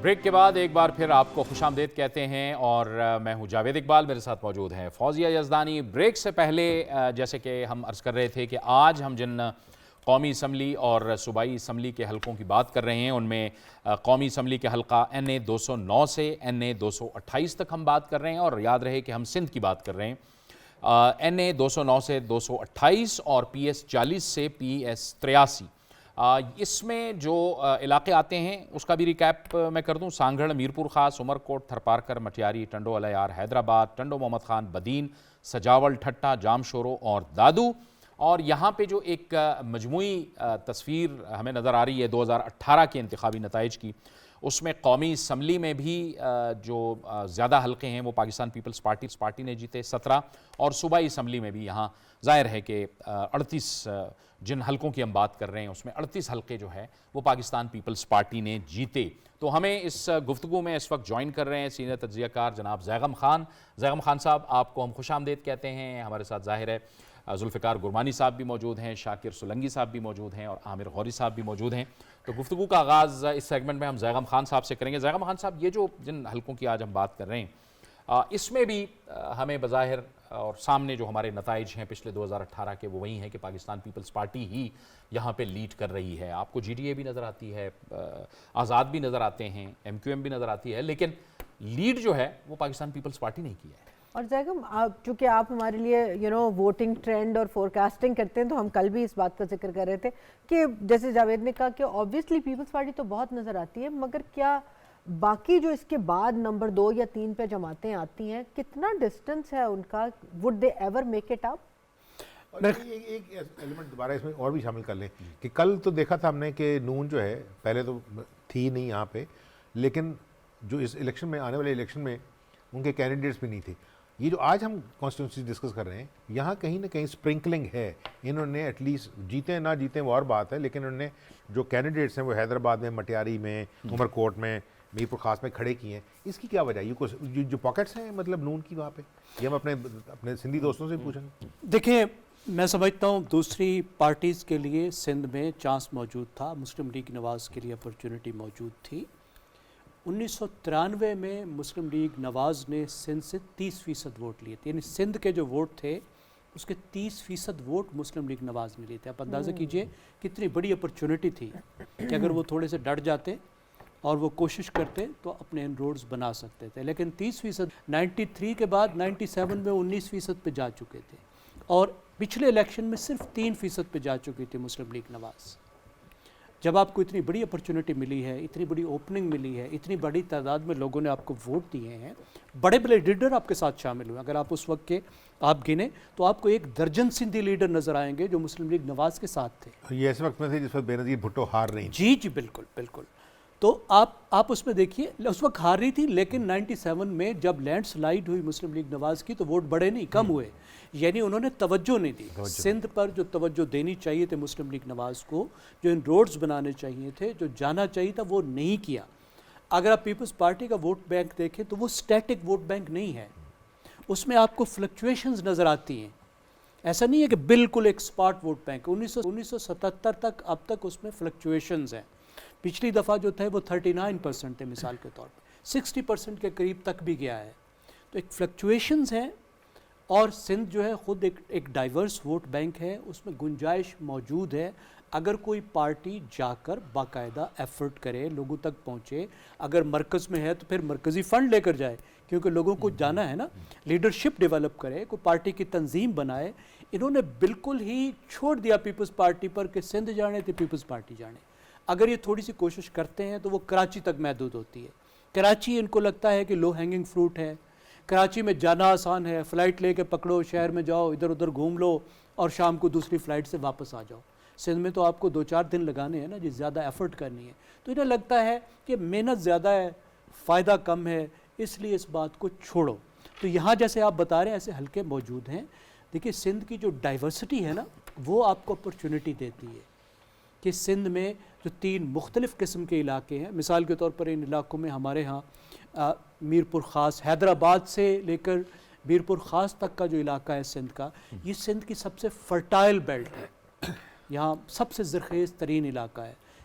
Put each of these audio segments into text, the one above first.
Break کے بعد ایک بار پھر آپ کو خوش آمدید کہتے ہیں اور میں ہوں جاوید اقبال، میرے ساتھ موجود ہیں فوزیہ یزدانی۔ بریک سے پہلے جیسے کہ ہم عرض کر رہے تھے کہ آج ہم جن قومی اسمبلی اور صوبائی اسمبلی کے حلقوں کی بات کر رہے ہیں ان میں قومی اسمبلی کے حلقہ NA 209 سے NA 228 تک ہم بات کر رہے ہیں، اور یاد رہے کہ ہم سندھ کی بات کر رہے ہیں۔ NA 209 سے 228 اور PS 40 سے PS 83۔ اس میں جو علاقے آتے ہیں اس کا بھی ریکیپ میں کر دوں۔ سانگھڑ، میرپور خاص، عمرکوٹ، تھرپارکر، مٹیاری، ٹنڈو علیار، حیدرآباد، ٹنڈو محمد خان، بدین، سجاول، ٹھٹا، جام شورو اور دادو۔ اور یہاں پہ جو ایک مجموعی تصویر ہمیں نظر آ رہی ہے 2018 کے انتخابی نتائج کی، اس میں قومی اسمبلی میں بھی جو زیادہ حلقے ہیں وہ پاکستان پیپلز پارٹی نے جیتے 17، اور صوبائی اسمبلی میں بھی یہاں ظاہر ہے کہ 38 جن حلقوں کی ہم بات کر رہے ہیں اس میں 38 حلقے جو ہے وہ پاکستان پیپلز پارٹی نے جیتے۔ تو ہمیں اس گفتگو میں اس وقت جوائن کر رہے ہیں سینئر تجزیہ کار جناب زیغم خان۔ زیغم خان صاحب، آپ کو ہم خوش آمدید کہتے ہیں۔ ہمارے ساتھ ظاہر ہے ذوالفقار گرمانی صاحب بھی موجود ہیں، شاکر سولنگی صاحب بھی موجود ہیں، اور عامر غوری صاحب بھی موجود ہیں۔ تو گفتگو کا آغاز اس سیگمنٹ میں ہم زیغم خان صاحب سے کریں گے۔ زیغم خان صاحب، یہ جو جن حلقوں کی آج ہم بات کر رہے ہیں اس میں بھی ہمیں بظاہر اور سامنے جو ہمارے نتائج ہیں پچھلے 2018 کے وہ وہی ہیں کہ پاکستان پیپلز پارٹی ہی یہاں پہ لیڈ کر رہی ہے۔ آپ کو GDA بھی نظر آتی ہے، آزاد بھی نظر آتے ہیں، MQM بھی نظر آتی ہے، لیکن لیڈ جو ہے وہ پاکستان پیپلز پارٹی نے کی ہے۔ اور زیغم، چونکہ آپ ہمارے لیے ووٹنگ ٹرینڈ اور فورکاسٹنگ کرتے ہیں، تو ہم کل بھی اس بات کا ذکر کر رہے تھے کہ جیسے جاوید نے کہا کہ آبویسلی پیپلز پارٹی تو بہت نظر آتی ہے، مگر کیا باقی جو اس کے بعد نمبر 2 یا 3 پہ جماعتیں آتی ہیں، کتنا ڈسٹنس ہے ان کا؟ would they ever make it up؟ ایک ایلیمنٹ دوبارہ اس میں اور بھی شامل کر لیں کہ کل تو دیکھا تھا ہم نے کہ نون جو ہے پہلے تو تھی نہیں یہاں پہ، لیکن جو اس الیکشن میں آنے والے الیکشن میں ان کے کینڈیڈیٹس بھی نہیں تھے۔ یہ جو آج ہم کانسٹیٹیونسی ڈسکس کر رہے ہیں یہاں کہیں نہ کہیں اسپرنکلنگ ہے۔ انہوں نے ایٹ لیسٹ جیتے نہ جیتے وہ اور بات ہے، لیکن انہوں نے جو کینڈیڈیٹس ہیں وہ حیدرآباد میں، مٹیاری میں، عمرکوٹ میں، میرپور خاص میں کھڑے کیے ہیں۔ اس کی کیا وجہ ہے؟ یہ جو پاکٹس ہیں مطلب نون کی وہاں پہ، یہ ہم اپنے سندھی دوستوں سے پوچھیں گے۔ دیکھیں، میں سمجھتا ہوں دوسری پارٹیز کے لیے سندھ میں چانس موجود تھا، مسلم لیگ نواز کے لیے اپرچونٹی موجود تھی۔ 1993 میں مسلم لیگ نواز نے سندھ سے 30% ووٹ لیے تھے، یعنی سندھ کے جو ووٹ تھے اس کے 30% ووٹ مسلم لیگ نواز نے لیے تھے۔ آپ اندازہ کیجئے کتنی بڑی اپرچونٹی تھی کہ اگر وہ تھوڑے سے ڈٹ جاتے اور وہ کوشش کرتے تو اپنے ان روڈز بنا سکتے تھے، لیکن 30% 93 کے بعد 97 میں 19% پہ جا چکے تھے، اور پچھلے الیکشن میں صرف 3% پہ جا چکی تھی مسلم لیگ نواز۔ جب آپ کو اتنی بڑی اپرچونٹی ملی ہے، اتنی بڑی اوپننگ ملی ہے، اتنی بڑی تعداد میں لوگوں نے آپ کو ووٹ دیے ہیں، بڑے بڑے لیڈر آپ کے ساتھ شامل ہوئے، اگر آپ اس وقت کے آپ گنیں تو آپ کو 1 درجن سندھی لیڈر نظر آئیں گے جو مسلم لیگ نواز کے ساتھ تھے۔ یہ ایسے وقت میں تھے جس وقت بینظیر بھٹو ہار رہی تھی۔ جی بالکل بالکل۔ تو آپ اس میں دیکھیے اس وقت ہار رہی تھی، لیکن 97 میں جب لینڈ سلائیڈ ہوئی مسلم لیگ نواز کی تو ووٹ بڑے نہیں، کم ہوئے، یعنی انہوں نے توجہ نہیں دی۔ سندھ پر جو توجہ دینی چاہیے تھے مسلم لیگ نواز کو، جو ان روڈز بنانے چاہیے تھے، جو جانا چاہیے تھا، وہ نہیں کیا۔ اگر آپ پیپلز پارٹی کا ووٹ بینک دیکھیں تو وہ سٹیٹک ووٹ بینک نہیں ہے، اس میں آپ کو فلکچویشنز نظر آتی ہیں۔ ایسا نہیں ہے کہ بالکل ایک سپاٹ ووٹ بینک۔ 1977 تک اب تک اس میں فلکچویشنز ہیں۔ پچھلی دفعہ جو تھے وہ 39% تھے مثال کے طور پہ، 60% کے قریب تک بھی گیا ہے۔ تو ایک فلکچویشنز ہیں، اور سندھ جو ہے خود ایک ڈائیورس ووٹ بینک ہے، اس میں گنجائش موجود ہے۔ اگر کوئی پارٹی جا کر باقاعدہ ایفرٹ کرے، لوگوں تک پہنچے، اگر مرکز میں ہے تو پھر مرکزی فنڈ لے کر جائے، کیونکہ لوگوں کو جانا ہے نا، لیڈرشپ ڈیولپ کرے، کوئی پارٹی کی تنظیم بنائے۔ انہوں نے بالکل ہی چھوڑ دیا پیپلز پارٹی پر کہ سندھ جانے تو پیپلز پارٹی جانے۔ اگر یہ تھوڑی سی کوشش کرتے ہیں تو وہ کراچی تک محدود ہوتی ہے۔ کراچی ان کو لگتا ہے کہ لو ہینگنگ فروٹ ہے، کراچی میں جانا آسان ہے، فلائٹ لے کے پکڑو، شہر میں جاؤ، ادھر ادھر گھوم لو اور شام کو دوسری فلائٹ سے واپس آ جاؤ۔ سندھ میں تو آپ کو 2-4 دن لگانے ہیں نا جی، زیادہ ایفرٹ کرنی ہے، تو انہیں لگتا ہے کہ محنت زیادہ ہے، فائدہ کم ہے، اس لیے اس بات کو چھوڑو۔ تو یہاں جیسے آپ بتا رہے ہیں ایسے حلقے موجود ہیں۔ دیکھیے سندھ کی جو ڈائیورسٹی ہے نا وہ آپ کو اپرچونٹی دیتی ہے کہ سندھ میں جو 3 مختلف قسم کے علاقے ہیں، مثال کے طور پر ان علاقوں میں ہمارے ہاں میرپور خاص، حیدرآباد سے لے کر میرپور خاص تک کا جو علاقہ ہے سندھ کا، یہ سندھ کی سب سے فرٹائل بیلٹ ہے، یہاں سب سے زرخیز ترین علاقہ ہے۔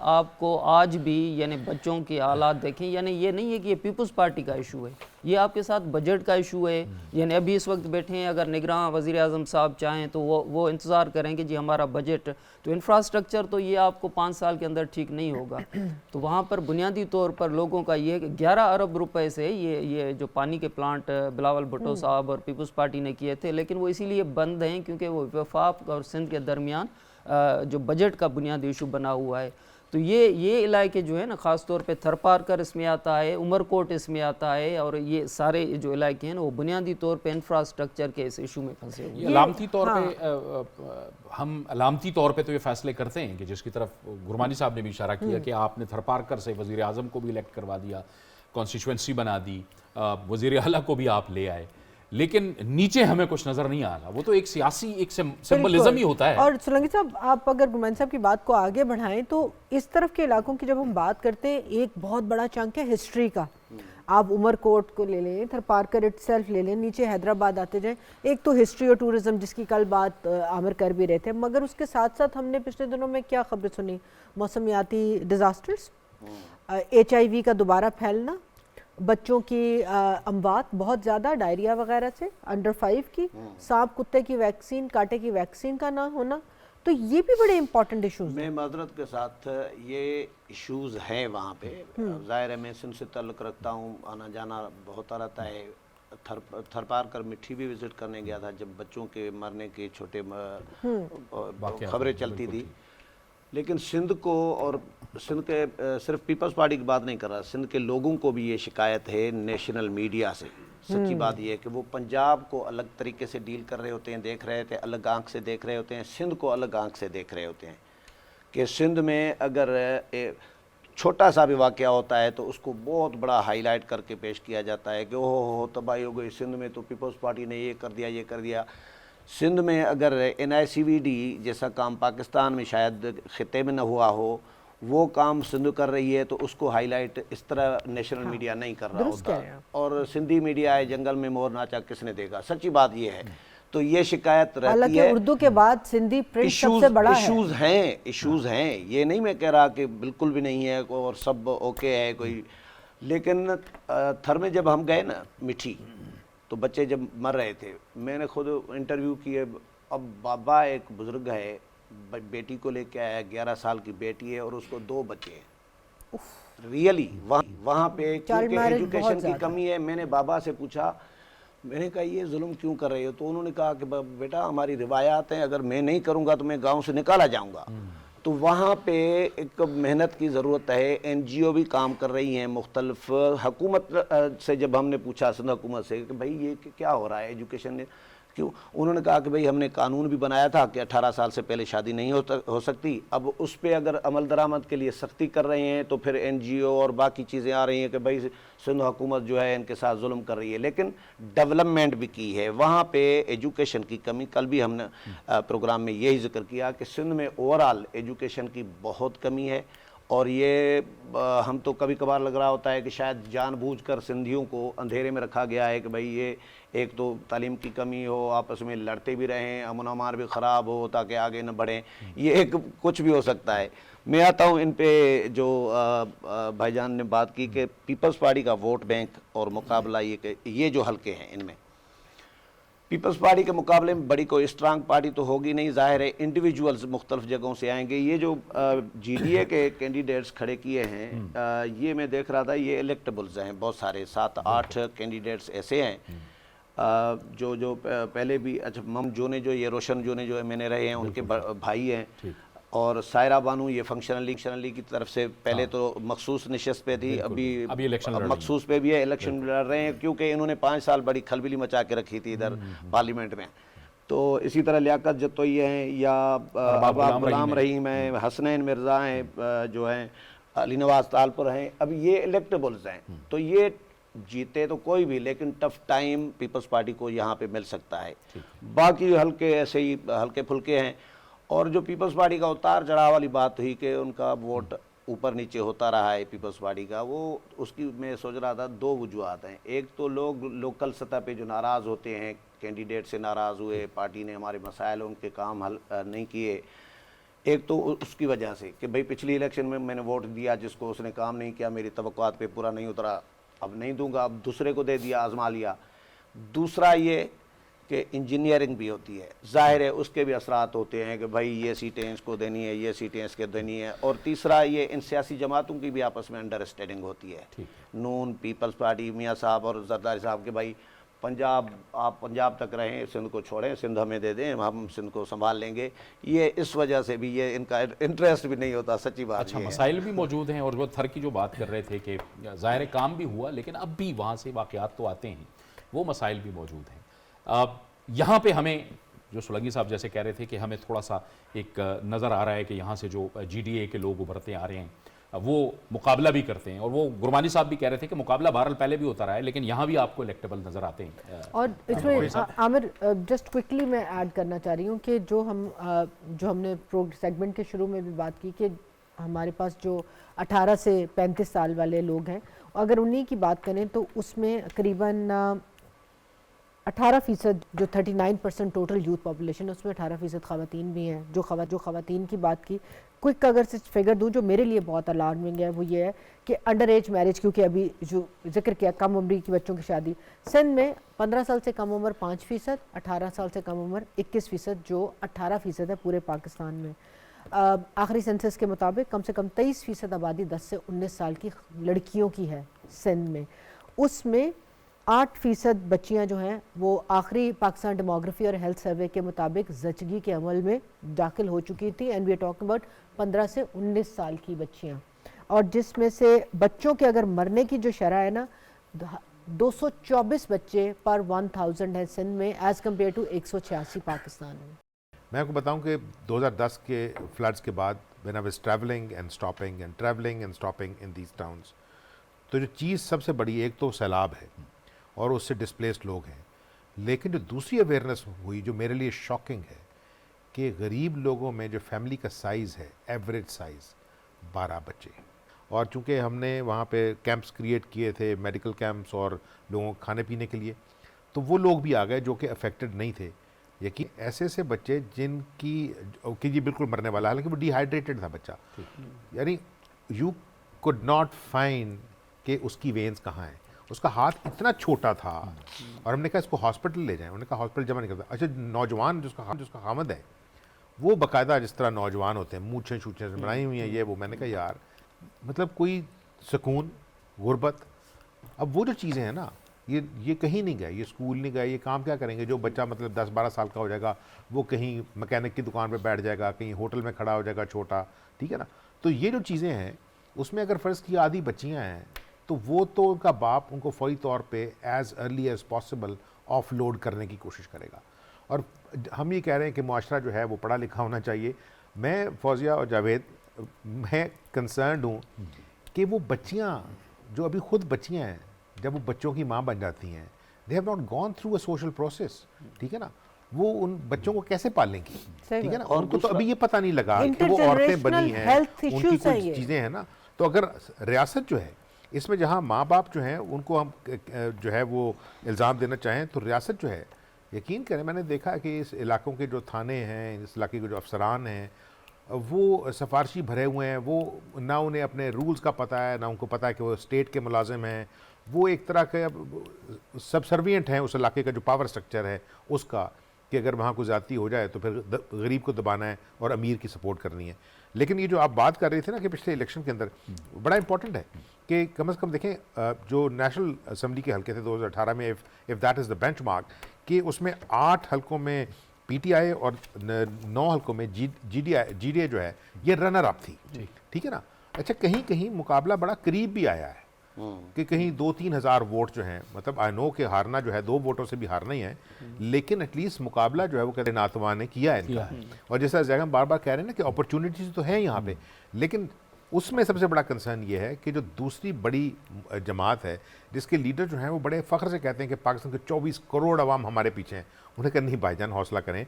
آپ کو آج بھی یعنی بچوں کے حالات دیکھیں، یعنی یہ نہیں ہے کہ یہ پیپلز پارٹی کا ایشو ہے، یہ آپ کے ساتھ بجٹ کا ایشو ہے. یعنی ابھی اس وقت بیٹھے ہیں، اگر نگراں وزیر اعظم صاحب چاہیں تو وہ انتظار کریں کہ جی ہمارا بجٹ، تو انفراسٹرکچر تو یہ آپ کو 5 سال کے اندر ٹھیک نہیں ہوگا. تو وہاں پر بنیادی طور پر لوگوں کا یہ ہے کہ 11 ارب روپے سے یہ جو پانی کے پلانٹ بلاول بھٹو صاحب اور پیپلز پارٹی نے کیے تھے، لیکن وہ اسی لیے بند ہیں کیونکہ وہ وفاق اور سندھ کے درمیان جو بجٹ کا بنیادی ایشو بنا ہوا ہے. تو یہ علاقے جو ہے نا، خاص طور پہ تھرپارکر اس میں آتا ہے، عمر کوٹ اس میں آتا ہے، اور یہ سارے جو علاقے ہیں نا وہ بنیادی طور پہ انفراسٹرکچر کے اس ایشو میں پھنسے ہوئے ہیں. یہ علامتی طور پہ ہم علامتی طور پہ تو یہ فیصلے کرتے ہیں کہ جس کی طرف گرمانی صاحب نے بھی اشارہ کیا کہ آپ نے تھرپارکر سے وزیر اعظم کو بھی الیکٹ کروا دیا، کانسٹیچوئنسی بنا دی، وزیر اعلیٰ کو بھی آپ لے آئے، لیکن نیچے ہمیں کچھ نظر نہیں آ رہا. وہ تو ایک سیاسی ایک سمبلزم ہی ہوتا ہے. اور سولنگی صاحب، آپ اگر گمان صاحب کی بات کو آگے بڑھائیں تو اس طرف کے علاقوں کی جب ہم بات کرتے ہیں، ایک بہت بڑا چنک ہے ہسٹری کا. آپ عمر کوٹ کو لے لیں، تھرپارکر اٹ سیلف لے لیں، نیچے حیدرآباد آتے جائیں، ایک تو ہسٹری اور ٹورزم جس کی کل بات عامر کر بھی رہے تھے، مگر اس کے ساتھ ساتھ ہم نے پچھلے دنوں میں کیا خبریں سنی؟ موسمیاتی ڈیزاسٹرز، HIV کا دوبارہ پھیلنا، بچوں کی اموات بہت زیادہ ڈائریا وغیرہ سے انڈر 5 کی، سانپ کتے کی ویکسین، کانٹے کی ویکسین کا نہ ہونا، تو یہ بھی بڑے امپورٹنٹ ایشوز ہیں. میں معذرت کے ساتھ یہ ایشوز ہیں وہاں پہ. ظاہر ہے میں سندھ سے تعلق رکھتا ہوں، آنا جانا بہت رہتا ہے. تھرپارکر مٹھی بھی وزٹ کرنے گیا تھا جب بچوں کے مرنے کے چھوٹے خبریں چلتی تھی. لیکن سندھ کو، اور سندھ کے صرف پیپلز پارٹی کی بات نہیں کر رہا، سندھ کے لوگوں کو بھی یہ شکایت ہے نیشنل میڈیا سے. سچی بات یہ ہے کہ وہ پنجاب کو الگ طریقے سے ڈیل کر رہے ہوتے ہیں، دیکھ رہے تھے، الگ آنکھ سے دیکھ رہے ہوتے ہیں، سندھ کو الگ آنکھ سے دیکھ رہے ہوتے ہیں. کہ سندھ میں اگر چھوٹا سا بھی واقعہ ہوتا ہے تو اس کو بہت بڑا ہائی لائٹ کر کے پیش کیا جاتا ہے کہ اوہ تباہی ہو گئی سندھ میں، تو پیپلز پارٹی نے یہ کر دیا، یہ کر دیا. سندھ میں اگر NICVD جیسا کام پاکستان میں شاید خطے میں نہ ہوا ہو، وہ کام سندھ کر رہی ہے، تو اس کو ہائی لائٹ اس طرح نیشنل میڈیا نہیں کر رہا ہوتا. اور سندھی میڈیا ہے جنگل میں مور ناچا کس نے دیکھا. سچی بات یہ ہے. تو یہ شکایت رہتی ہے. حالانکہ اردو کے بعد سندھی پرنٹ سب سے بڑا ہے. ایشوز ہیں، یہ نہیں میں کہہ رہا کہ بالکل بھی نہیں ہے اور سب اوکے ہے کوئی. لیکن تھر میں جب ہم گئے نا مٹھی، تو بچے جب مر رہے تھے، میں نے خود انٹرویو کیے. اب بابا ایک بزرگ ہے، بیٹی کو لے کے آیا، 11 سال کی بیٹی ہے اور اس کو 2 بچے ہیں. ریئلی وہاں پہ کیونکہ ایجوکیشن کی کمی ہے. میں نے بابا سے پوچھا، میں نے کہا یہ ظلم کیوں کر رہے ہو؟ تو انہوں نے کہا کہ بیٹا ہماری روایات ہیں، اگر میں نہیں کروں گا تو میں گاؤں سے نکالا جاؤں گا. تو وہاں پہ ایک محنت کی ضرورت ہے. NGO بھی کام کر رہی ہیں مختلف. حکومت سے جب ہم نے پوچھا سندھ حکومت سے کہ بھائی یہ کیا ہو رہا ہے ایجوکیشن، کیوں؟ انہوں نے کہا کہ بھئی ہم نے قانون بھی بنایا تھا کہ 18 سال سے پہلے شادی نہیں ہو سکتی. اب اس پہ اگر عمل درآمد کے لیے سختی کر رہے ہیں تو پھر NGO اور باقی چیزیں آ رہی ہیں کہ بھئی سندھ حکومت جو ہے ان کے ساتھ ظلم کر رہی ہے. لیکن ڈیولپمنٹ بھی کی ہے وہاں پہ. ایجوکیشن کی کمی، کل بھی ہم نے پروگرام میں یہی ذکر کیا کہ سندھ میں اوورال ایجوکیشن کی بہت کمی ہے. اور یہ ہم تو کبھی کبھار لگ رہا ہوتا ہے کہ شاید جان بوجھ کر سندھیوں کو اندھیرے میں رکھا گیا ہے کہ بھئی یہ ایک تو تعلیم کی کمی ہو، آپس میں لڑتے بھی رہیں، امن و امان بھی خراب ہو تاکہ آگے نہ بڑھیں. یہ ایک کچھ بھی ہو سکتا ہے. میں آتا ہوں ان پہ جو بھائی جان نے بات کی کہ پیپلز پارٹی کا ووٹ بینک اور مقابلہ، یہ کہ یہ جو حلقے ہیں ان میں پیپلز پارٹی کے مقابلے میں بڑی کوئی اسٹرانگ پارٹی تو ہوگی نہیں. ظاہر ہے انڈیویجولز مختلف جگہوں سے آئیں گے. یہ جو GDA کے کینڈیڈیٹس کھڑے کیے ہیں، یہ میں دیکھ رہا تھا یہ الیکٹیبلز ہیں بہت سارے، 7-8 کینڈیڈیٹس ایسے ہیں جو پہلے بھی. اچھا مم جو نے جو یہ روشن جو نے جو MNA رہے ہیں ان کے بھائی ہیں. اور سائرہ بانو یہ فنکشنلی کی طرف سے پہلے تو مخصوص نشست پہ تھی، ابھی مخصوص پہ بھی ہے، الیکشن لڑ رہے ہیں کیونکہ انہوں نے 5 سال بڑی کھلبلی مچا کے رکھی تھی ادھر پارلیمنٹ میں. تو اسی طرح لیاقت جتوئی ہیں یا ارباب غلام رحیم ہیں، حسنین مرزا ہیں جو ہیں، علی نواز تالپور ہیں. اب یہ الیکٹیبلز ہیں تو یہ جیتے تو کوئی بھی، لیکن ٹف ٹائم پیپلز پارٹی کو یہاں پہ مل سکتا ہے. باقی ہلکے ایسے ہی ہلکے پھلکے ہیں. اور جو پیپلز پارٹی کا اتار چڑھاؤ والی بات ہوئی کہ ان کا ووٹ اوپر نیچے ہوتا رہا ہے پیپلز پارٹی کا، وہ اس کی میں سوچ رہا تھا 2 وجوہات ہیں. ایک تو لوگ لوکل سطح پہ جو ناراض ہوتے ہیں، کینڈیڈیٹ سے ناراض ہوئے، پارٹی نے ہمارے مسائل ان کے کام حل نہیں کیے. ایک تو اس کی وجہ سے کہ بھئی پچھلی الیکشن میں میں نے ووٹ دیا جس کو اس نے کام نہیں کیا, میری توقعات پہ پورا نہیں اترا, اب نہیں دوں گا, اب دوسرے کو دے دیا, آزما لیا. دوسرا یہ کہ انجینئرنگ بھی ہوتی ہے, ظاہر ہے اس کے بھی اثرات ہوتے ہیں کہ بھائی یہ سیٹیں اس کو دینی ہے, یہ سیٹیں اس کے دینی ہے. اور تیسرا یہ ان سیاسی جماعتوں کی بھی آپس میں انڈر اسٹینڈنگ ہوتی ہے, نون, پیپلز پارٹی, میاں صاحب اور زرداری صاحب کے بھائی پنجاب, آپ پنجاب تک رہیں, سندھ کو چھوڑیں, سندھ ہمیں دے دیں, ہم سندھ کو سنبھال لیں گے. یہ اس وجہ سے بھی یہ ان کا انٹرسٹ بھی نہیں ہوتا, سچی بات. اچھا, مسائل بھی موجود ہیں. اور وہ تھر کی جو بات کر رہے تھے کہ ظاہر کام بھی ہوا لیکن اب بھی وہاں سے واقعات تو آتے ہیں, وہ مسائل بھی موجود ہیں. یہاں پہ ہمیں جو سولنگی صاحب جیسے کہہ رہے تھے کہ ہمیں تھوڑا سا ایک نظر آ رہا ہے کہ یہاں سے جو جی ڈی اے کے لوگ ابھرتے آ رہے ہیں وہ مقابلہ بھی کرتے ہیں, اور وہ گرمانی صاحب بھی کہہ رہے تھے کہ مقابلہ بہرحال پہلے بھی ہوتا رہا ہے لیکن یہاں بھی آپ کو الیکٹیبل نظر آتے ہیں. اور اس میں عامر جسٹ کوئکلی میں ایڈ کرنا چاہ رہی ہوں کہ جو ہم نے سیگمنٹ کے شروع میں بھی بات کی کہ ہمارے پاس جو 18 سے 35 سال والے لوگ ہیں, اگر انہی کی بات کریں تو اس میں قریباً 18% جو 39% ٹوٹل یوتھ پاپولیشن ہے اس میں 18% خواتین بھی ہیں. جو خواتین کی بات کی, کوئک اگر سے فگر دوں جو میرے لیے بہت الارمنگ ہے وہ یہ ہے کہ انڈر ایج میرج, کیونکہ ابھی جو ذکر کیا کم عمری کی بچوں کی شادی, سندھ میں 15 سال سے کم عمر 5%, 18 سال سے کم عمر 21%, جو 18% ہے پورے پاکستان میں. آخری سینسس کے مطابق کم سے کم 23% آبادی 10 سے 19 سال کی لڑکیوں کی ہے سندھ میں. اس میں 8% بچیاں جو ہیں وہ آخری پاکستان ڈیموگرافی اور ہیلتھ سروے کے مطابق زچگی کے عمل میں داخل ہو چکی تھی, and we are talking about 15 سے 19 سال کی بچیاں. اور جس میں سے بچوں کے اگر مرنے کی جو شرح ہے نا 224 بچے پر 1000 ہے سندھ میں, ایز کمپیئر ٹو 186 پاکستان میں. میں آپ کو بتاؤں کہ 2010 کے فلڈز کے بعد when I was traveling and stopping in these towns, تو جو چیز سب سے بڑی ایک تو سیلاب ہے اور اس سے ڈسپلیسڈ لوگ ہیں, لیکن جو دوسری اویئرنیس ہوئی جو میرے لیے شاکنگ ہے کہ غریب لوگوں میں جو فیملی کا سائز ہے ایوریج سائز 12 بچے. اور چونکہ ہم نے وہاں پہ کیمپس کریٹ کیے تھے, میڈیکل کیمپس اور لوگوں کو کھانے پینے کے لیے, تو وہ لوگ بھی آ گئے جو کہ افیکٹڈ نہیں تھے. یقین ایسے بچے جن کی کہ جی بالکل مرنے والا, حالانکہ وہ ڈی ہائیڈریٹڈ تھا بچہ, یعنی یو کوڈ ناٹ فائنڈ کہ اس کی وینز کہاں ہیں, اس کا ہاتھ اتنا چھوٹا تھا. اور ہم نے کہا اس کو ہاسپٹل لے جائیں, انہوں نے کہا ہاسپٹل جمع نہیں کرتا. اچھا نوجوان جس کا خامد ہے وہ باقاعدہ جس طرح نوجوان ہوتے ہیں مونچھیں شوچھیں بنائی ہوئی ہیں یہ وہ, میں نے کہا یار مطلب کوئی سکون, غربت. اب وہ جو چیزیں ہیں نا یہ کہیں نہیں گئے, یہ اسکول نہیں گئے, یہ کام کیا کریں گے؟ جو بچہ مطلب 10-12 سال کا ہو جائے گا وہ کہیں مکینک کی دکان پہ بیٹھ جائے گا, کہیں ہوٹل میں کھڑا ہو جائے گا چھوٹا, ٹھیک ہے نا. تو یہ جو چیزیں ہیں اس میں اگر فرض کی آدھی بچیاں ہیں تو وہ تو ان کا باپ ان کو فوری طور پہ as early as possible off load کرنے کی کوشش کرے گا. اور ہم یہ کہہ رہے ہیں کہ معاشرہ جو ہے وہ پڑھا لکھا ہونا چاہیے. میں فوزیہ اور جاوید میں کنسرنڈ ہوں کہ وہ بچیاں جو ابھی خود بچیاں ہیں جب وہ بچوں کی ماں بن جاتی ہیں, they have not gone through a social process, ٹھیک ہے نا, وہ ان بچوں کو کیسے پالیں گی, ٹھیک ہے نا. ان کو تو ابھی یہ پتہ نہیں لگا کہ وہ عورتیں بنی ہیں, ان کی کچھ چیزیں ہیں نا. تو اگر ریاست جو ہے اس میں جہاں ماں باپ جو ہیں ان کو ہم جو ہے وہ الزام دینا چاہیں تو ریاست جو ہے, یقین کریں میں نے دیکھا کہ اس علاقوں کے جو تھانے ہیں, اس علاقے کے جو افسران ہیں وہ سفارشی بھرے ہوئے ہیں. وہ نہ انہیں اپنے رولز کا پتہ ہے, نہ ان کو پتہ ہے کہ وہ اسٹیٹ کے ملازم ہیں. وہ ایک طرح کے سب سروینٹ ہیں اس علاقے کا جو پاور سٹرکچر ہے اس کا, کہ اگر وہاں کوئی زیادتی ہو جائے تو پھر غریب کو دبانا ہے اور امیر کی سپورٹ کرنی ہے. لیکن یہ جو آپ بات کر رہے تھے نا کہ پچھلے الیکشن کے اندر بڑا امپورٹنٹ ہے کہ کم از کم دیکھیں جو نیشنل اسمبلی کے حلقے تھے 2018 میں, if that is the bench mark, کہ اس میں 8 حلقوں میں پی ٹی آئی اور 9 حلقوں میں جی ڈی اے جو ہے یہ رنر اپ تھی, ٹھیک ہے نا. اچھا کہیں مقابلہ بڑا قریب بھی آیا ہے کہ کہیں 2-3 ہزار ووٹ جو ہیں, مطلب آئی نو کہ ہارنا جو ہے 2 ووٹوں سے بھی ہارنا ہی ہے, لیکن ایٹ لیسٹ مقابلہ جو ہے وہ کہتے ہیں ناتواں نے کیا ہے ان کا. اور جیسا زیادہ ہم بار بار کہہ رہے ہیں نا کہ اپرچونیٹیز تو ہیں یہاں پہ, لیکن اس میں سب سے بڑا کنسرن یہ ہے کہ جو دوسری بڑی جماعت ہے جس کے لیڈر جو ہیں وہ بڑے فخر سے کہتے ہیں کہ پاکستان کے 24 کروڑ عوام ہمارے پیچھے ہیں. انہیں کہا نہیں بھائی جان حوصلہ کریں,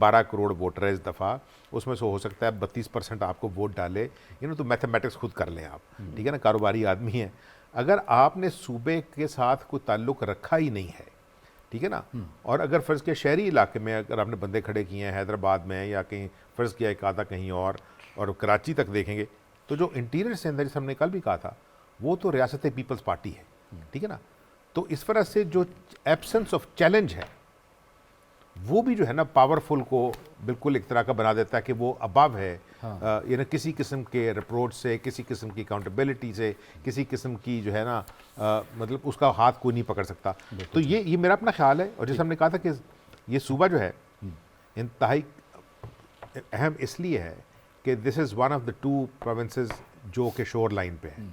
12 کروڑ ووٹر ہے اس دفعہ, اس میں سے ہو سکتا ہے 32% آپ کو ووٹ ڈالے. تو میتھمیٹکس خود کر لیں آپ, ٹھیک ہے نا, کاروباری آدمی ہیں. اگر آپ نے صوبے کے ساتھ کوئی تعلق رکھا ہی نہیں ہے ٹھیک ہے نا. اور اگر فرض کیا شہری علاقے میں اگر آپ نے بندے کھڑے کیے ہیں حیدرآباد میں یا کہیں فرض کیا ایک آدھا کہیں اور کراچی تک دیکھیں گے تو جو انٹیریئر سندھ جیسے ہم نے کل بھی کہا تھا وہ تو ریاست پیپلز پارٹی ہے, ٹھیک ہے نا. تو اس طرح سے جو ایبسنس آف چیلنج ہے وہ بھی جو ہے نا پاورفل کو بالکل ایک طرح کا بنا دیتا ہے کہ وہ ابو ہے, یعنی کسی قسم کے رپورٹ سے, کسی قسم کی اکاؤنٹیبلٹی سے, کسی قسم کی جو ہے نا مطلب اس کا ہاتھ کوئی نہیں پکڑ سکتا. تو یہ میرا اپنا خیال ہے. اور جیسے ہم نے کہا تھا کہ یہ صوبہ جو ہے انتہائی اہم اس لیے ہے کہ this is one of the 2 provinces جو کہ شور لائن پہ ہے.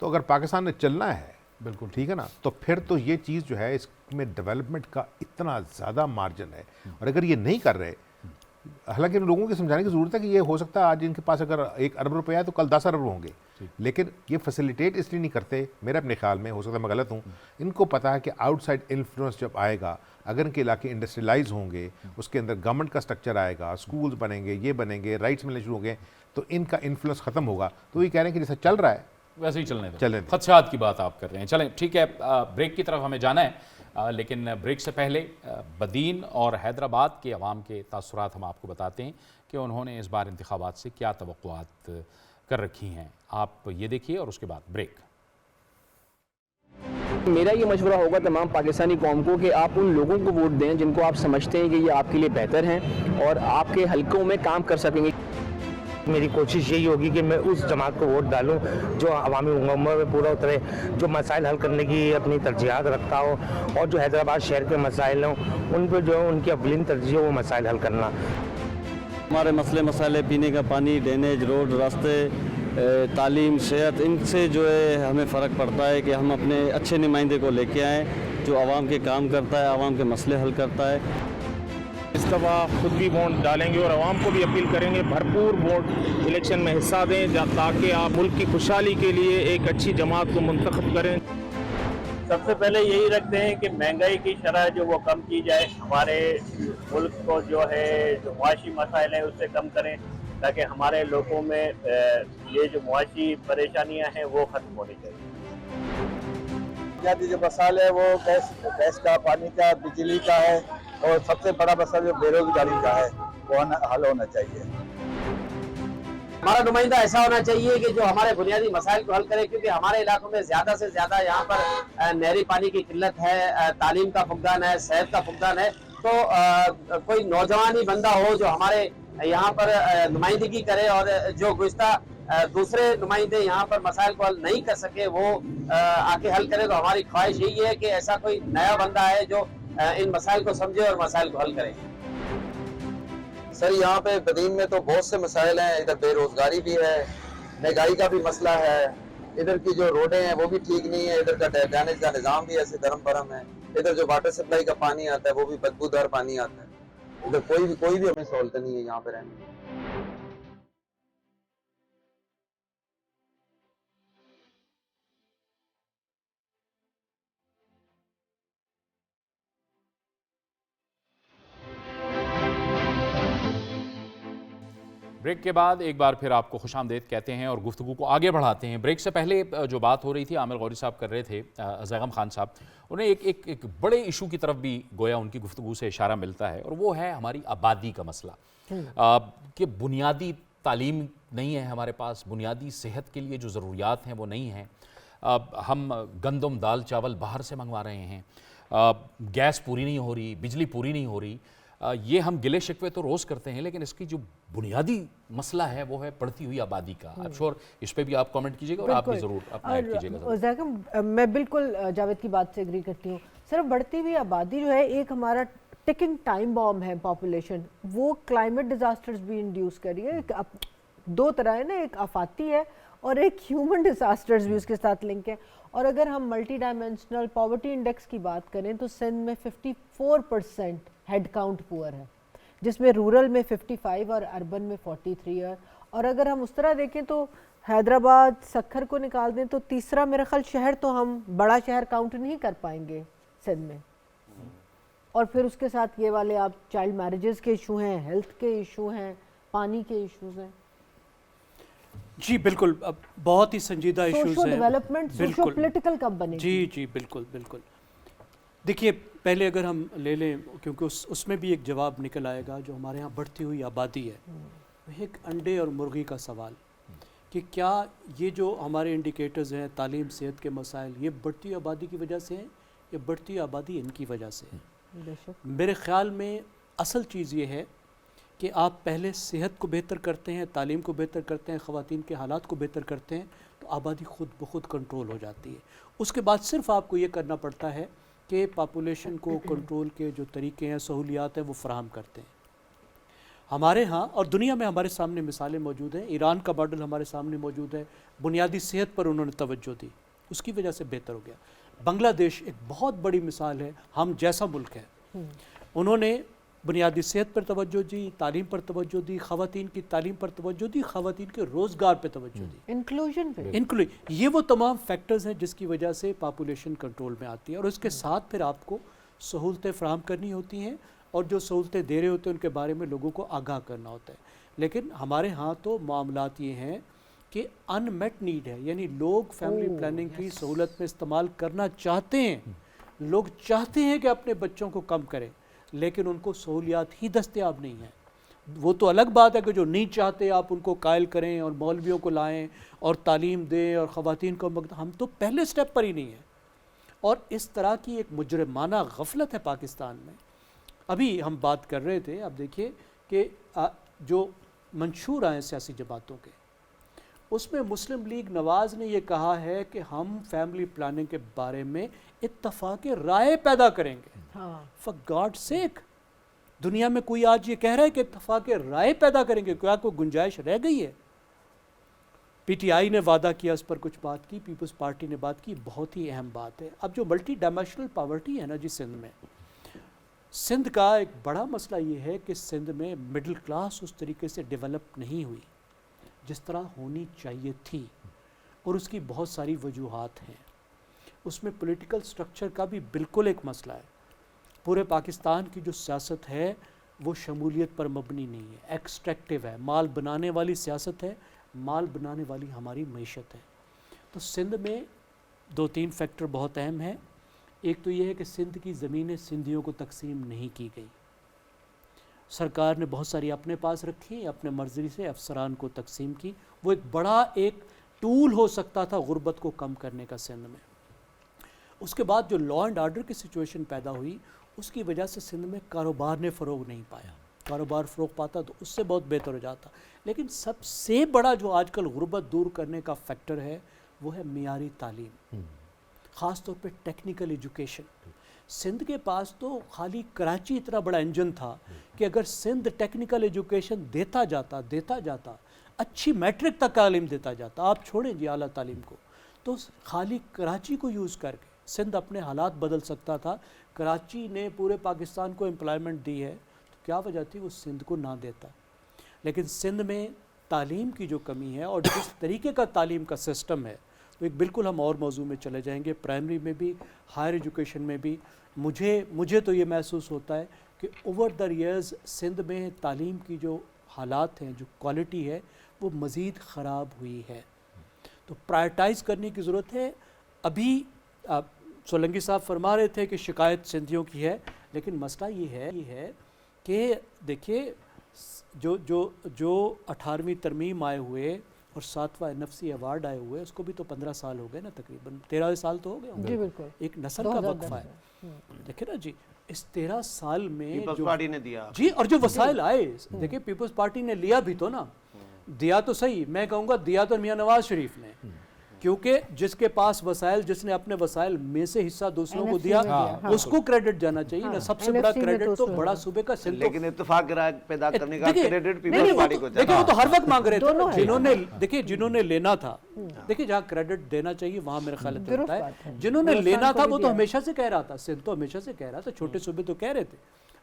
تو اگر پاکستان نے چلنا ہے بالکل ٹھیک ہے نا, تو پھر تو یہ چیز جو ہے اس میں ڈیولپمنٹ کا اتنا زیادہ مارجن ہے. اور اگر یہ نہیں کر رہے, حالانکہ ان لوگوں کو سمجھانے کی ضرورت ہے کہ یہ ہو سکتا ہے آج ان کے پاس اگر 1 ارب روپے ہے تو کل 10 ارب ہوں گے, لیکن یہ فیسیلیٹیٹ اس لیے نہیں کرتے. میرے اپنے خیال میں, ہو سکتا ہے میں غلط ہوں, ان کو پتا ہے کہ آؤٹ سائڈ انفلوئنس جب آئے گا, اگر ان کے علاقے انڈسٹریلائز ہوں گے, اس کے اندر گورنمنٹ کا اسٹرکچر آئے گا, اسکولز بنیں گے, یہ بنیں گے, رائٹس ملنے شروع ہوں گے, تو ان کا انفلوئنس ختم ہوگا. تو یہ کہہ رہے ہیں کہ جیسا چل رہا ہے ویسے ہی چلنے چلیں. خدشات کی بات آپ کر رہے ہیں. چلیں ٹھیک ہے, بریک کی طرف ہمیں جانا ہے, لیکن بریک سے پہلے بدین اور حیدرآباد کے عوام کے تاثرات ہم آپ کو بتاتے ہیں کہ انہوں نے اس بار انتخابات سے کیا توقعات کر رکھی ہیں. آپ یہ دیکھیے اور اس کے بعد بریک. میرا یہ مشورہ ہوگا تمام پاکستانی قوم کو کہ آپ ان لوگوں کو ووٹ دیں جن کو آپ سمجھتے ہیں کہ یہ آپ کے لیے بہتر ہیں اور آپ کے حلقوں میں کام کر سکیں گے. میری کوشش یہی ہوگی کہ میں اس جماعت کو ووٹ ڈالوں جو عوامی امور میں پورا اترے, جو مسائل حل کرنے کی اپنی ترجیحات رکھتا ہو, اور جو حیدرآباد شہر کے مسائل ہوں ان پہ جو ان کی اولین ترجیح ہو وہ مسائل حل کرنا. ہمارے مسئلے پینے کا پانی, ڈینیج, روڈ, راستے, تعلیم, صحت, ان سے جو ہے ہمیں فرق پڑتا ہے کہ ہم اپنے اچھے نمائندے کو لے کے آئیں جو عوام کے کام کرتا ہے, عوام کے مسئلے حل کرتا ہے. اس دفعہ خود بھی ووٹ ڈالیں گے اور عوام کو بھی اپیل کریں گے بھرپور ووٹ الیکشن میں حصہ دیں تاکہ آپ ملک کی خوشحالی کے لیے ایک اچھی جماعت کو منتخب کریں. سب سے پہلے یہی رکھتے ہیں کہ مہنگائی کی شرح جو وہ کم کی جائے, ہمارے ملک کو جو ہے جو معاشی مسائل ہیں اس سے کم کریں تاکہ ہمارے لوگوں میں یہ جو معاشی پریشانیاں ہیں وہ ختم ہونی چاہیے. بنیادی جو مسائل ہے وہ گیس کا, پانی کا, بجلی کا ہے, اور سب سے بڑا مسئلہ جو بے روزگاری کا ہے وہ حل ہونا چاہیے. ہمارا نمائندہ ایسا ہونا چاہیے کہ جو ہمارے بنیادی مسائل کو حل کرے, کیونکہ ہمارے علاقوں میں زیادہ سے زیادہ یہاں پر نہری پانی کی قلت ہے, تعلیم کا فقدان ہے, صحت کا فقدان ہے. تو کوئی نوجوان ہی بندہ ہو جو ہمارے یہاں پر نمائندگی کرے, اور جو گزشتہ دوسرے نمائندے یہاں پر مسائل کو حل نہیں کر سکے وہ آ کے حل کرے. تو ہماری خواہش یہی ہے کہ ایسا کوئی نیا بندہ ہے جو ان مسائل کو سمجھے اور مسائل کو حل کرے. سر یہاں پہ بدین میں تو بہت سے مسائل ہیں. ادھر بے روزگاری بھی ہے, مہنگائی کا بھی مسئلہ ہے, ادھر کی جو روڈیں ہیں وہ بھی ٹھیک نہیں ہے, ادھر کا ڈرینیج کا نظام بھی ایسے دھرم برم ہے, ادھر جو واٹر سپلائی کا پانی آتا ہے وہ بھی بدبودار پانی آتا ہے. ادھر کوئی بھی ہمیں سہولت نہیں ہے یہاں پہ رہنے کی. بریک کے بعد ایک بار پھر آپ کو خوش آمدید کہتے ہیں اور گفتگو کو آگے بڑھاتے ہیں. بریک سے پہلے جو بات ہو رہی تھی عامر غوری صاحب کر رہے تھے, زیغم خان صاحب, انہیں ایک بڑے ایشو کی طرف بھی گویا ان کی گفتگو سے اشارہ ملتا ہے, اور وہ ہے ہماری آبادی کا مسئلہ. کہ بنیادی تعلیم نہیں ہے ہمارے پاس, بنیادی صحت کے لیے جو ضروریات ہیں وہ نہیں ہیں. ہم گندم, دال, چاول باہر سے منگوا رہے ہیں, گیس پوری نہیں ہو رہی, بجلی پوری نہیں ہو رہی. یہ ہم گلے شکوے تو روز کرتے ہیں, لیکن اس کی جو بنیادی مسئلہ ہے وہ ہے بڑھتی ہوئی آبادی کا. اب شور اس پہ بھی آپ کامنٹ کیجئے گا اور آپ بھی ضرور اپنا ایڈ کیجئے گا. زیغم, میں بالکل جاوید کی بات سے ایگری کرتی ہوں. صرف بڑھتی ہوئی آبادی جو ہے ایک ہمارا ٹکنگ ٹائم بام ہے پاپولیشن, وہ کلائمیٹ ڈیزاسٹرز بھی انڈیوس کر رہی ہے. دو طرح ہے نا, ایک آفاتی ہے اور ایک ہیومن ڈیزاسٹرز بھی اس کے ساتھ لنک ہے. اور اگر ہم ملٹی ڈائمینشنل پاورٹی انڈیکس کی بات کریں تو سندھ میں 54% ہیڈ کاؤنٹ پور ہے, جس میں رورل میں 55 اور اربن میں 43 ہے. اور اگر ہم اس طرح دیکھیں تو حیدرآباد, سکھر کو نکال دیں تو تیسرا میرا خیال شہر تو ہم بڑا شہر کاؤنٹ نہیں کر پائیں گے سندھ میں. اور پھر اس کے ساتھ یہ والے آپ چائلڈ میرجز کے ایشو ہیں, ہیلتھ کے ایشو ہیں, پانی کے ایشوز ہیں. جی بالکل, بہت ہی سنجیدہ ایشوز ہیں. سوشل ڈیولپمنٹ, سوشل پولیٹیکل کب بنے گی. جی بالکل بالکل. دیکھیے پہلے اگر ہم لے لیں کیونکہ اس میں بھی ایک جواب نکل آئے گا، جو ہمارے ہاں بڑھتی ہوئی آبادی ہے، ایک انڈے اور مرغی کا سوال کہ کیا یہ جو ہمارے انڈیکیٹرز ہیں تعلیم صحت کے مسائل یہ بڑھتی ہوئی آبادی کی وجہ سے ہیں یا بڑھتی ہوئی آبادی ان کی وجہ سے ہے؟ میرے خیال میں اصل چیز یہ ہے کہ آپ پہلے صحت کو بہتر کرتے ہیں، تعلیم کو بہتر کرتے ہیں، خواتین کے حالات کو بہتر کرتے ہیں تو آبادی خود بخود کنٹرول ہو جاتی ہے۔ اس کے بعد صرف آپ کو یہ کرنا پڑتا ہے کہ پاپولیشن کو کنٹرول کے جو طریقے ہیں سہولیات ہیں وہ فراہم کرتے ہیں۔ ہمارے ہاں اور دنیا میں ہمارے سامنے مثالیں موجود ہیں، ایران کا ماڈل ہمارے سامنے موجود ہے، بنیادی صحت پر انہوں نے توجہ دی، اس کی وجہ سے بہتر ہو گیا۔ بنگلہ دیش ایک بہت بڑی مثال ہے، ہم جیسا ملک ہے، انہوں نے بنیادی صحت پر توجہ دی، تعلیم پر توجہ دی، خواتین کی تعلیم پر توجہ دی، خواتین کے روزگار پہ توجہ دی، انکلوژن پہ، یہ وہ تمام فیکٹرز ہیں جس کی وجہ سے پاپولیشن کنٹرول میں آتی ہے، اور اس کے ساتھ پھر آپ کو سہولتیں فراہم کرنی ہوتی ہیں اور جو سہولتیں دے رہے ہوتے ہیں ان کے بارے میں لوگوں کو آگاہ کرنا ہوتا ہے۔ لیکن ہمارے ہاں تو معاملات یہ ہیں کہ ان میٹ نیڈ ہے، یعنی لوگ فیملی پلاننگ کی سہولت میں استعمال کرنا چاہتے ہیں، لوگ چاہتے ہیں کہ اپنے بچوں کو کم کریں لیکن ان کو سہولیات ہی دستیاب نہیں ہیں۔ وہ تو الگ بات ہے کہ جو نہیں چاہتے آپ ان کو قائل کریں اور مولویوں کو لائیں اور تعلیم دیں اور خواتین کو ہم تو پہلے سٹیپ پر ہی نہیں ہیں، اور اس طرح کی ایک مجرمانہ غفلت ہے پاکستان میں۔ ابھی ہم بات کر رہے تھے، اب دیکھیے کہ جو منشور آئے سیاسی جماعتوں کے اس میں مسلم لیگ نواز نے یہ کہا ہے کہ ہم فیملی پلاننگ کے بارے میں اتفاق رائے پیدا کریں گے۔ فار گاڈ سیک، دنیا میں کوئی آج یہ کہہ رہا ہے کہ اتفاق رائے پیدا کریں گے؟ کیا کوئی گنجائش رہ گئی ہے؟ پی ٹی آئی نے وعدہ کیا، اس پر کچھ بات کی، پیپلز پارٹی نے بات کی، بہت ہی اہم بات ہے۔ اب جو ملٹی ڈائمینشنل پاورٹی ہے نا جی سندھ میں، سندھ کا ایک بڑا مسئلہ یہ ہے کہ سندھ میں مڈل کلاس اس طریقے سے ڈیولپ نہیں ہوئی جس طرح ہونی چاہیے تھی، اور اس کی بہت ساری وجوہات ہیں۔ اس میں پولیٹیکل سٹرکچر کا بھی بالکل ایک مسئلہ ہے۔ پورے پاکستان کی جو سیاست ہے وہ شمولیت پر مبنی نہیں ہے، ایکسٹریکٹیو ہے، مال بنانے والی سیاست ہے، مال بنانے والی ہماری معیشت ہے۔ تو سندھ میں دو تین فیکٹر بہت اہم ہیں۔ ایک تو یہ ہے کہ سندھ کی زمینیں سندھیوں کو تقسیم نہیں کی گئی، سرکار نے بہت ساری اپنے پاس رکھی، اپنے مرضی سے افسران کو تقسیم کی۔ وہ ایک بڑا ایک ٹول ہو سکتا تھا غربت کو کم کرنے کا سندھ میں۔ اس کے بعد جو لا اینڈ آرڈر کی سچویشن پیدا ہوئی اس کی وجہ سے سندھ میں کاروبار نے فروغ نہیں پایا۔ کاروبار فروغ پاتا تو اس سے بہت بہتر ہو جاتا، لیکن سب سے بڑا جو آج کل غربت دور کرنے کا فیکٹر ہے وہ ہے معیاری تعلیم، خاص طور پہ ٹیکنیکل ایجوکیشن۔ سندھ کے پاس تو خالی کراچی اتنا بڑا انجن تھا کہ اگر سندھ ٹیکنیکل ایجوکیشن دیتا جاتا اچھی میٹرک تک تعلیم دیتا جاتا، آپ چھوڑیں جی اعلیٰ تعلیم کو، تو خالی کراچی کو یوز کر کے سندھ اپنے حالات بدل سکتا تھا۔ کراچی نے پورے پاکستان کو امپلائمنٹ دی ہے، تو کیا وجہ تھی وہ سندھ کو نہ دیتا؟ لیکن سندھ میں تعلیم کی جو کمی ہے اور جس طریقے کا تعلیم کا سسٹم ہے، تو ایک بالکل ہم اور موضوع میں چلے جائیں گے، پرائمری میں بھی، ہائر ایجوکیشن میں بھی۔ مجھے تو یہ محسوس ہوتا ہے کہ اوور دا ایئرز سندھ میں تعلیم کی جو حالات ہیں، جو کوالٹی ہے، وہ مزید خراب ہوئی ہے۔ تو پرائرٹائز کرنے کی ضرورت ہے۔ ابھی سولنگی صاحب فرما رہے تھے کہ شکایت سندھیوں کی ہے، لیکن مسئلہ یہ ہے کہ دیکھیے جو 18ویں ترمیم آئے ہوئے اور 7واں نفسی ایوارڈ آئے ہوئے، اس کو بھی تو 15 سال ہو گئے نا، تقریباً 13 سال تو ہو گئے ہوں گے۔ جی بالکل، ایک نسل کا وقفہ ہے، دیکھیں نا جی، اس 13 سال میں پیپلز پارٹی نے دیا جی، اور جو وسائل آئے، دیکھیں پیپلز پارٹی نے لیا بھی تو نا، دیا تو صحیح، میں کہوں گا دیا تو میاں نواز شریف نے، کیونکہ جس کے پاس وسائل، جس نے اپنے وسائل میں سے حصہ دوسروں کو دیا، اس کو کریڈٹ جانا چاہیے نا۔ سب سے بڑا کریڈٹ تو بڑا صوبے کا سندھ، لیکن اتفاق رائے پیدا کرنے کا کریڈٹ پیپلز پارٹی کو دیکھیں، وہ تو ہر وقت مانگ رہے تھے، جنہوں نے لینا تھا، دیکھیں جہاں کریڈٹ دینا چاہیے وہاں میرا خیال ہوتا ہے، جنہوں نے لینا تھا وہ تو ہمیشہ سے کہہ رہا تھا، سندھ تو ہمیشہ سے کہہ رہا تھا، چھوٹے صوبے تو کہہ رہے تھے،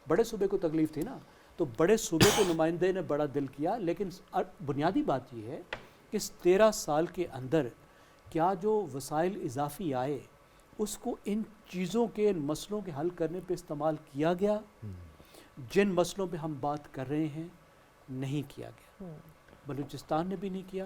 بڑے صوبے کو تکلیف تھی نا، تو بڑے صوبے کے نمائندے نے بڑا دل کیا۔ لیکن بنیادی بات یہ ہے کہ اس 13 سال کے اندر کیا جو وسائل اضافی آئے اس کو ان چیزوں کے، ان مسئلوں کے حل کرنے پہ استعمال کیا گیا؟ جن مسئلوں پہ ہم بات کر رہے ہیں نہیں کیا گیا۔ بلوچستان نے بھی نہیں کیا،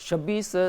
26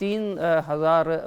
3000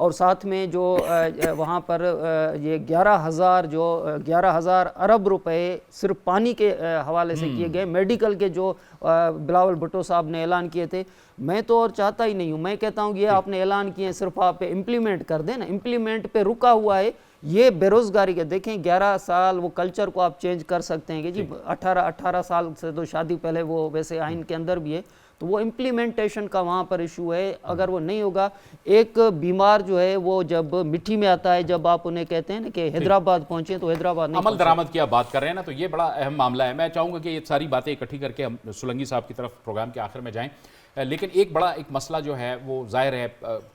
اور ساتھ میں جو وہاں پر یہ 11,000 ارب روپے صرف پانی کے حوالے سے کیے گئے. میڈیکل کے جو بلاول بھٹو صاحب نے اعلان کیے تھے, میں تو اور چاہتا ہی نہیں ہوں, میں کہتا ہوں کہ یہ آپ نے اعلان کیے ہیں, صرف آپ امپلیمنٹ کر دیں نا. امپلیمنٹ پہ رکا ہوا ہے یہ بے روزگاری کے. دیکھیں 11 سال وہ کلچر کو آپ چینج کر سکتے ہیں کہ جی 18 سال سے تو شادی پہلے وہ ویسے آئین کے اندر بھی ہے, تو وہ امپلیمنٹیشن کا وہاں پر ایشو ہے. اگر وہ نہیں ہوگا, ایک بیمار جو ہے وہ جب مٹھی میں آتا ہے, جب آپ انہیں کہتے ہیں نا کہ حیدرآباد پہنچے تو حیدرآباد نہیں عمل درآمد کی آپ بات کر رہے ہیں نا, تو یہ بڑا اہم معاملہ ہے. میں چاہوں گا کہ یہ ساری باتیں اکٹھی کر کے ہم سولنگی صاحب کی طرف پروگرام کے آخر میں جائیں. لیکن ایک بڑا مسئلہ جو ہے وہ ظاہر ہے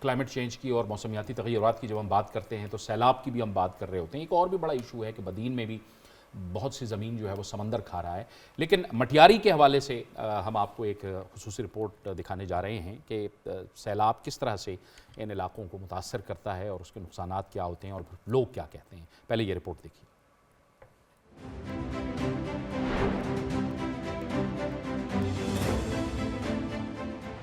کلائمیٹ چینج کی اور موسمیاتی تغیرات کی جب ہم بات کرتے ہیں تو سیلاب کی بھی ہم بات کر رہے ہوتے ہیں. ایک اور بھی بڑا ایشو ہے کہ بدین میں بھی بہت سی زمین جو ہے وہ سمندر کھا رہا ہے. لیکن مٹیاری کے حوالے سے ہم آپ کو ایک خصوصی رپورٹ دکھانے جا رہے ہیں کہ سیلاب کس طرح سے ان علاقوں کو متاثر کرتا ہے اور اس کے نقصانات کیا ہوتے ہیں اور لوگ کیا کہتے ہیں. پہلے یہ رپورٹ دیکھیے.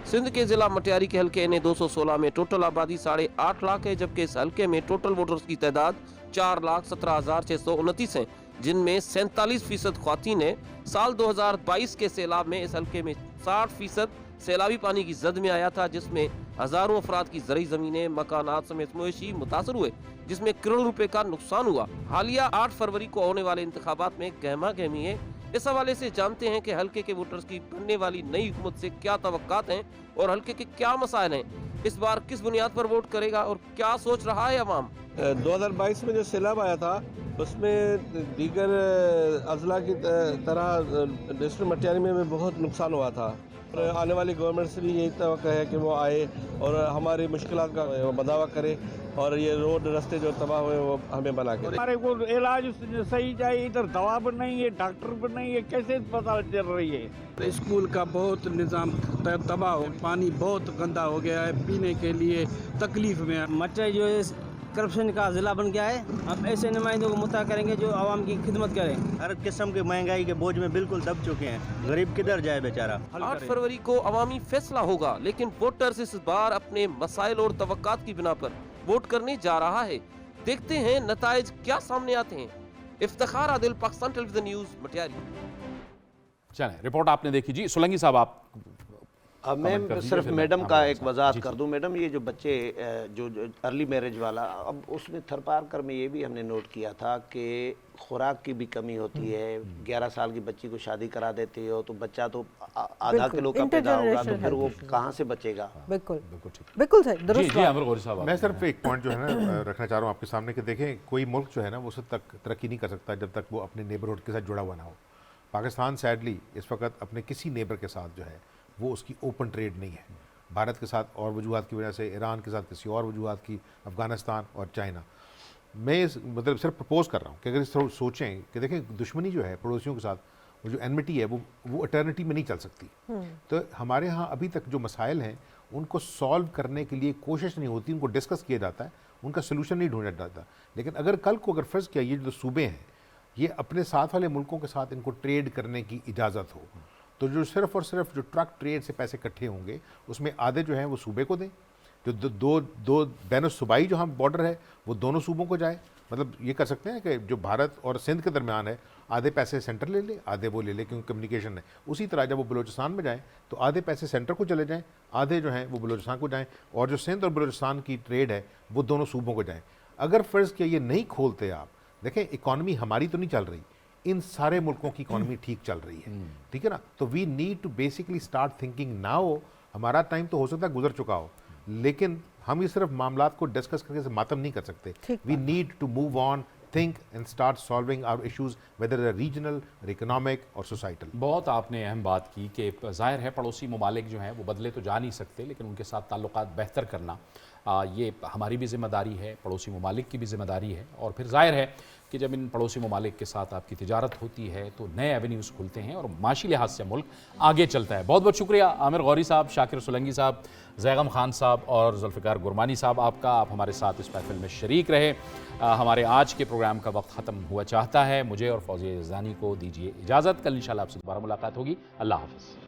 سندھ کے ضلع مٹیاری کے حلقے NA-216 میں ٹوٹل آبادی 8.5 لاکھ ہے, جبکہ اس حلقے میں ٹوٹل ووٹرز کی تعداد 4,17,629 ہیں, جن میں 47% خواتین ہیں. سال 2022 کے سیلاب میں اس حلقے میں 60% سیلابی پانی کی زد میں آیا تھا, جس میں ہزاروں افراد کی زرعی زمینیں, مکانات سمیت مویشی متاثر ہوئے, جس میں کروڑوں روپے کا نقصان ہوا. حالیہ 8 فروری کو ہونے والے انتخابات میں گہما گہمی ہے. اس حوالے سے جانتے ہیں کہ حلقے کے ووٹرز کی بننے والی نئی حکومت سے کیا توقعات ہیں اور حلقے کے کیا مسائل ہیں, اس بار کس بنیاد پر ووٹ کرے گا اور کیا سوچ رہا ہے عوام. 2022 میں جو سیلاب آیا تھا اس میں دیگر اضلاع کی طرح ڈسٹرکٹ مٹیاری میں بہت نقصان ہوا تھا. آنے والی گورنمنٹ سے بھی یہی توقع ہے کہ وہ آئے اور ہماری مشکلات کا بداوا کرے اور یہ روڈ رستے جو تباہ ہوئے وہ ہمیں بنا کے. ہمارے کو علاج صحیح چاہیے, ادھر دوا بھی نہیں ہے, ڈاکٹر بھی نہیں ہے, کیسے اسپتال چل رہی ہے. اسکول کا بہت نظام تباہ ہو, پانی بہت گندا ہو گیا ہے, پینے کے لیے تکلیف میں. مٹیاری جو کرپشن کا ضلع بن گیا ہے. ہم ایسے نمائندوں کو مطلع کریں گے جو عوام کی خدمت کریں. ہر قسم کے مہنگائی کے بوجھ میں بالکل دب چکے ہیں, غریب کدھر جائے بیچارہ. 8 فروری کو عوامی فیصلہ ہوگا, لیکن ووٹرز اس بار اپنے مسائل اور توقعات کی بنا پر ووٹ کرنے جا رہا ہے. دیکھتے ہیں نتائج کیا سامنے آتے ہیں. افتخار عادل, پاکستان ٹیلی ویژن نیوز, مٹیاری. چلیں رپورٹ آپ نے دیکھی. جی سولنگی صاحب آپ میں صرف میڈم کا ایک وضاحت کر دوں. میڈم یہ جو بچے جو ارلی میرج والا, اب اس میں تھرپارکر میں یہ بھی ہم نے نوٹ کیا تھا کہ خوراک کی بھی کمی ہوتی ہے. 11 سال کی بچی کو شادی کرا دیتے ہو تو بچہ تو آدھا کلو کا پیدا ہوگا, تو پھر وہ کہاں سے بچے گا. بالکل بالکل صحیح درست. میں صرف ایک پوائنٹ جو ہے نا رکھنا چاہ رہا ہوں آپ کے سامنے کہ دیکھیں کوئی ملک جو ہے نا وہ اس وقت تک ترقی نہیں کر سکتا جب تک وہ اپنے نیبرہڈ کے ساتھ جڑا ہوا نہ ہو. پاکستان سیڈلی اس وقت اپنے کسی نیبر کے ساتھ جو ہے وہ اس کی اوپن ٹریڈ نہیں ہے. بھارت کے ساتھ اور وجوہات کی وجہ سے, ایران کے ساتھ کسی اور وجوہات کی, افغانستان اور چائنا. میں مطلب صرف پرپوز کر رہا ہوں کہ اگر اس طرح سوچیں کہ دیکھیں دشمنی جو ہے پڑوسیوں کے ساتھ, وہ جو اینمٹی ہے وہ اٹرنٹی میں نہیں چل سکتی. تو ہمارے ہاں ابھی تک جو مسائل ہیں ان کو سالو کرنے کے لیے کوشش نہیں ہوتی, ان کو ڈسکس کیا جاتا ہے, ان کا سلوشن نہیں ڈھونڈا جاتا. لیکن اگر کل کو اگر فرض کیا یہ جو صوبے ہیں یہ اپنے ساتھ والے ملکوں کے ساتھ ان کو ٹریڈ کرنے کی اجازت ہو, تو جو صرف اور صرف جو ٹرک ٹریڈ سے پیسے اکٹھے ہوں گے اس میں آدھے جو ہیں وہ صوبے کو دیں, جو دو بین الصوبائی جو ہم بارڈر ہے وہ دونوں صوبوں کو جائے. مطلب یہ کر سکتے ہیں کہ جو بھارت اور سندھ کے درمیان ہے آدھے پیسے سینٹر لے لے, آدھے وہ لے لے, کیونکہ کمیونیکیشن ہے. اسی طرح جب وہ بلوچستان میں جائیں تو آدھے پیسے سینٹر کو چلے جائیں, آدھے جو ہیں وہ بلوچستان کو جائیں, اور جو سندھ اور بلوچستان کی ٹریڈ ہے وہ دونوں صوبوں کو جائیں. اگر فرض کیا یہ نہیں کھولتے آپ, دیکھیں اکانومی ہماری تو نہیں چل رہی, ان سارے ملکوں کی اکانومی ٹھیک چل رہی ہے, ٹھیک ہے نا. تو we need to basically start thinking now. ہمارا ٹائم تو ہو سکتا ہے گزر چکا ہو, لیکن ہم یہ صرف معاملات کو ڈسکس کر کے ماتم نہیں کر سکتے. We need to move on, think and start solving our issues whether they're regional or economic or societal. بہت آپ نے اہم بات کی کہ ظاہر ہے پڑوسی ممالک جو ہیں وہ بدلے تو جا نہیں سکتے, لیکن ان کے ساتھ تعلقات بہتر کرنا یہ ہماری بھی ذمہ داری ہے, پڑوسی ممالک کی بھی ذمہ داری ہے. اور پھر ظاہر ہے کہ جب ان پڑوسی ممالک کے ساتھ آپ کی تجارت ہوتی ہے تو نئے ایونیوز کھلتے ہیں اور معاشی لحاظ سے ملک آگے چلتا ہے. بہت بہت شکریہ عامر غوری صاحب, شاکر سولنگی صاحب, زیغم خان صاحب اور ذوالفقار گرمانی صاحب آپ کا. آپ ہمارے ساتھ اس محفل میں شریک رہے. ہمارے آج کے پروگرام کا وقت ختم ہوا چاہتا ہے. مجھے اور فوزیہ یزدانی کو دیجیے اجازت. کل انشاءاللہ آپ سے دوبارہ ملاقات ہوگی. اللہ حافظ.